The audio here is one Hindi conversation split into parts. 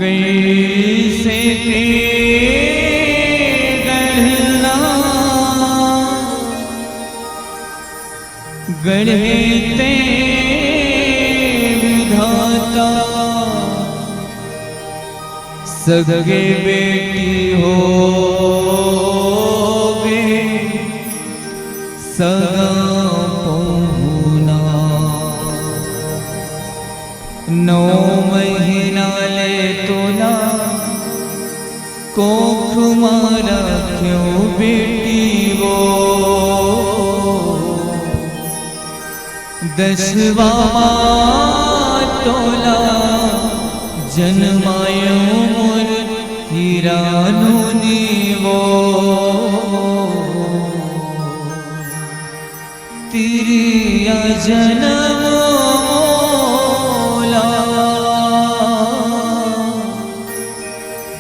कैसे गढ़ना गढ़ते विधाता सगे बेटी हो सगा पहुना 9 महीना ले तोला कोख मारा क्यों बेटी वो 10वां तोला जन्मायो मोर हीरानो नीवो तिरिया जन्म मोला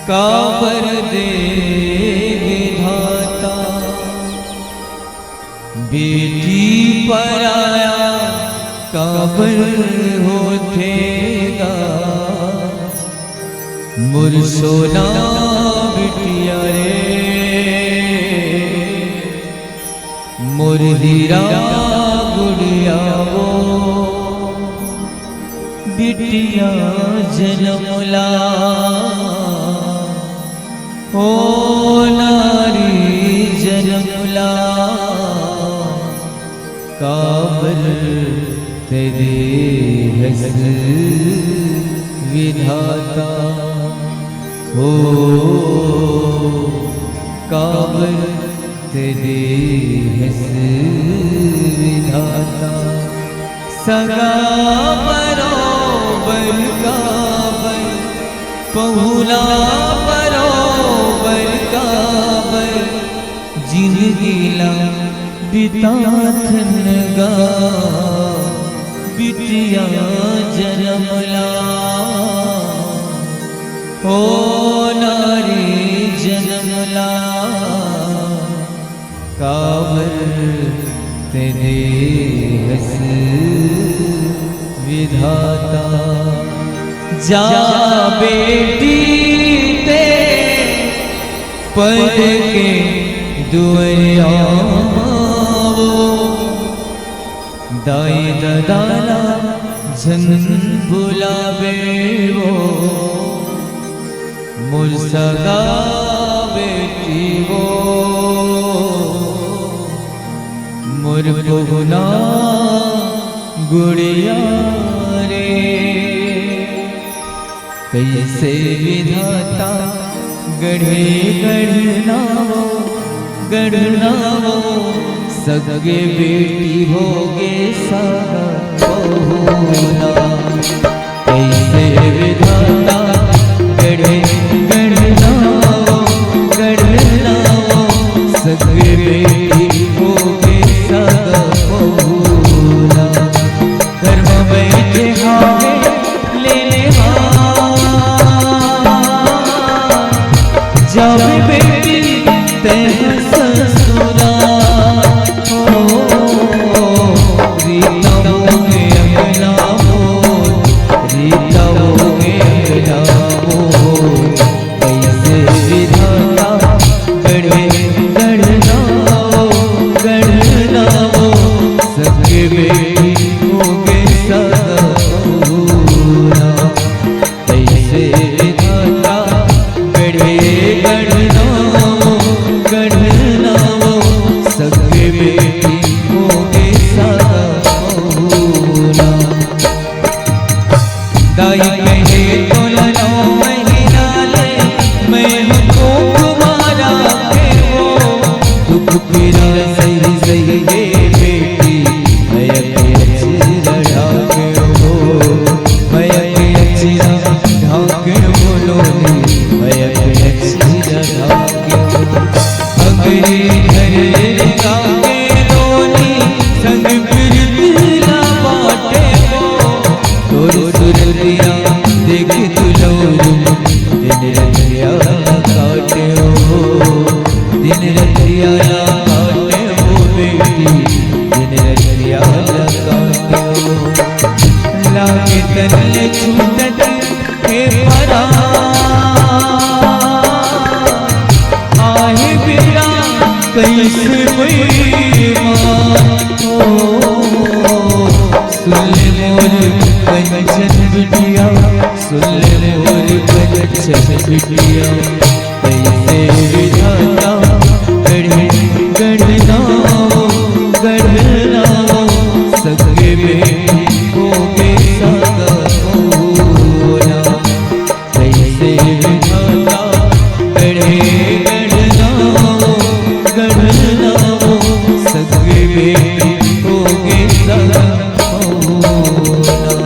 काबर दे विधाता बेटी पराया काबर होतेगा मुर सोना बिटिया रे मुर हीरा गुड़िया वो बिटिया जन्मला हो नारी जन्मला काबर तेरे हस विधाता हो काबर तेरे हस विधाता सगा बरोबर काबर पहुला बरोबर काबर जिंदगी ला बिताथनगा बिटिया जन्मला हो नारी जन्मला काबर तेरे हस विधाता जा बेटी ते पढ़ के दुआया दाई दादा झन बुलावे वो मुर्सगा बेटी वो मुर बहुना गुड़िया रे कैसे विधाता गढ़े गढ़ना वो सगे बेटी होगे सारा बहुना कैसे विधाता गढ़े गढ़ना वो सगे बेटी होगे सारा बहुना घर में बैठे हावे लेने जब बेटी तेह ससुरा दाई कहे तोला 9 महीना कैसे बेईमान सुन ले मोर कंचन बिटिया, सुन ले मोर कंचन बिटिया, कैसे विधाता गढ़े गढ़नाओ गढ़नाओ सगे बेटी को बेसगा होना, कैसे विधाता गढ़े गढ़नाओ गढ़नाओ सगे बेटी को बेसगा होना।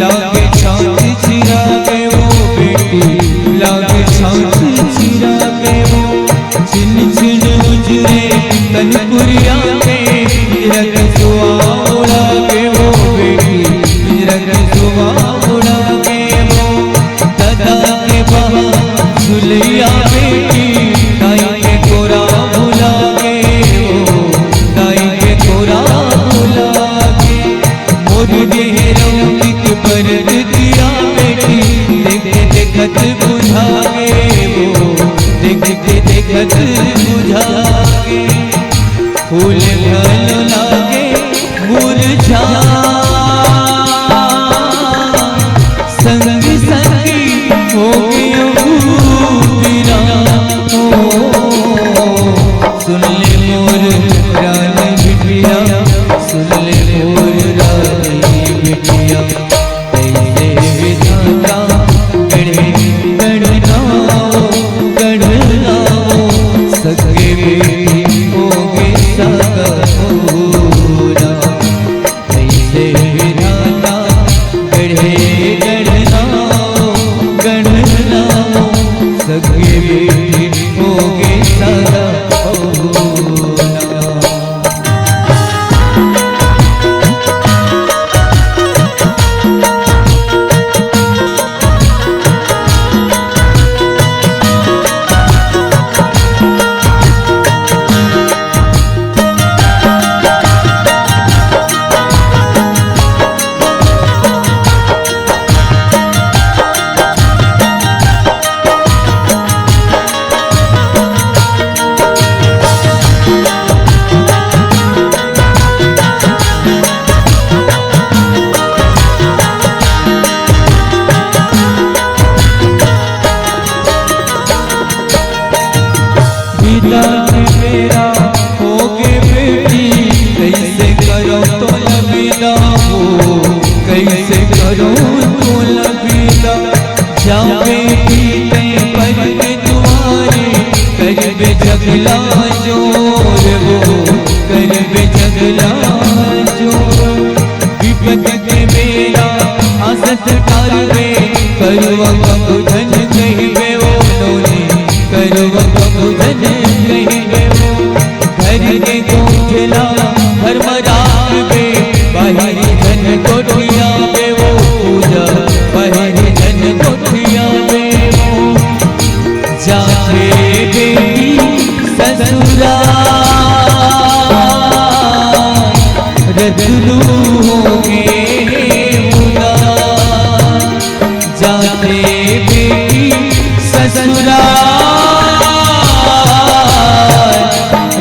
लागे छाती चिरा के वो बेटी, लागे छाती चिरा के वो छिन छिन उजरे तनपुरिया के रग सुआ उड़ा के वो बेटी, रग सुआ उड़ा के वो दादा के बहा सुलिया बेटी, दाई के कोरा भुला के वो दाई के कोरा भुला के मोर देहरों पर दिया बेटी, देखे देखत बुझा के वो देखे देखत बुझा के फूल फल लागे मुरझा संग संगी हो गयो तेरा सुन ले मोर रानी बिटिया, सुन ले मोर रानी बिटिया, सगे बेटी को बेसगा होना, कैसे विधाता गढ़े गढ़नाओ गढ़नाओ सगे बेटी को बेसगा होना। पिता मेरा होगे बेटी, कैसे करो तो लबीला हो, कैसे करो तो लबीला, जा बेटी ते पर तुम्हारे करबे जगला जोर वो करबे जगला जोर, विपत के मेरा आसत करबे करवा धन कहबे वो लोने करवा धन कहबे वो घर के कोठला घर मरार बे बाहरी धन कोठिया बे वो पूजा बाहरी धन कोठिया बे वो जाके बेटी ससुराल रतलू होगे जाके बेटी ससुराल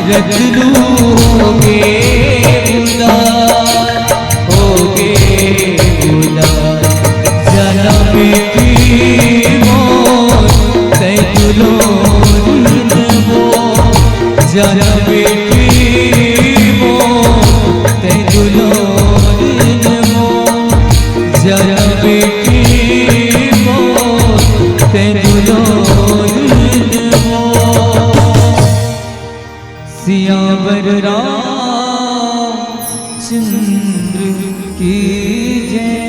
रतलू होगे बेटी मोर तेनु हो सियावर रामचंद्र की जय।